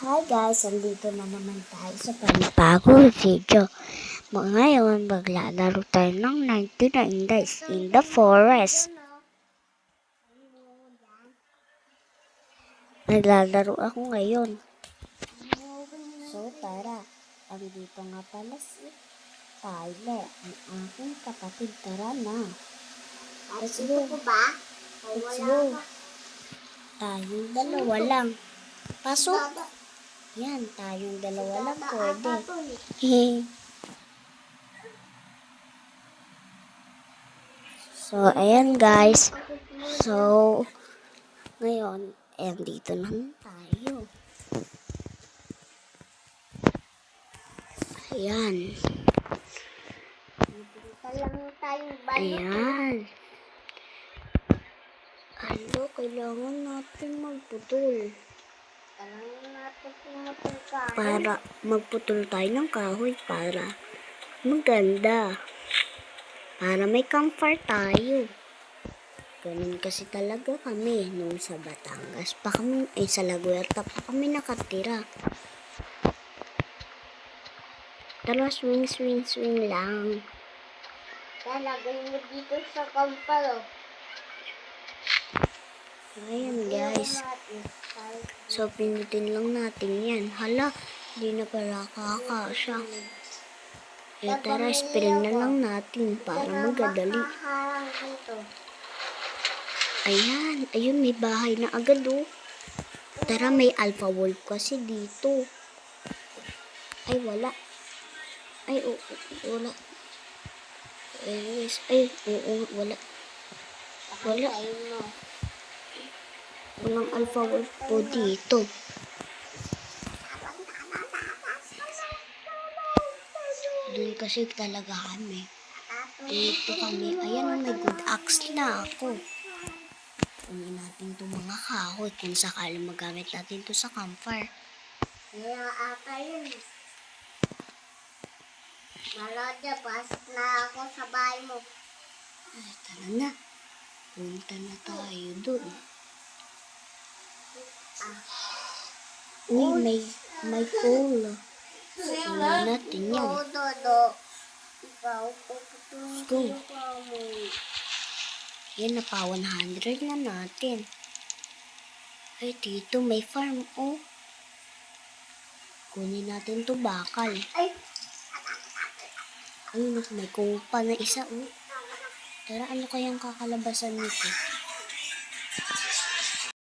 Hi guys, andito na naman tayo sa panibagong video. Ngayon, maglalaro tayo ng 99 Days in the Forest. Naglalaro ako ngayon. So tara, andito nga pala si Tyler, ang aking kapatid. Tara na. Let's go. Let's go. Tayong dalawa lang. Pasok. Yan, tayong dalawa lang pwede. So, ayan guys. So, ngayon, dito naman tayo. Ayan. Ayan. Ano, kailangan natin magputol. Para magputol tayo ng kahoy para maganda. Para may comfort tayo. Ganun kasi talaga kami nung sa Batangas pa kami, sa Laguerta pa kami nakatira. Tara, swing, swing, swing lang. Talagay mo dito sa kampal. Ayan guys. So, pinutin lang natin yan. Hala, di na pala kakasya. Kaya tara, spring na lang natin para magadali. Ayan, ayun, may bahay na agad oh. Tara, may alpha wolf kasi dito. Ay, wala. Ay, wala. Wala. Wala. Walang alpha wolf po dito. Doon kasi talaga kami. Dito kami. Ayan, may good axe na ako. Kunin natin itong mga kahoy kung sakali magamit natin ito sa campfire. Kaya ata yun. Malodya, pasok na ako sa bahay mo. Ay, tara na. Punta na tayo doon. Uy, may coal. Kunin natin yan. Let's go. Yan, napa 100 na natin. Ay, dito may farm, oh. Kunin natin to bakal. Ayun, may kupa na isa, oh. Tara, ano kayang kakalabasan nito?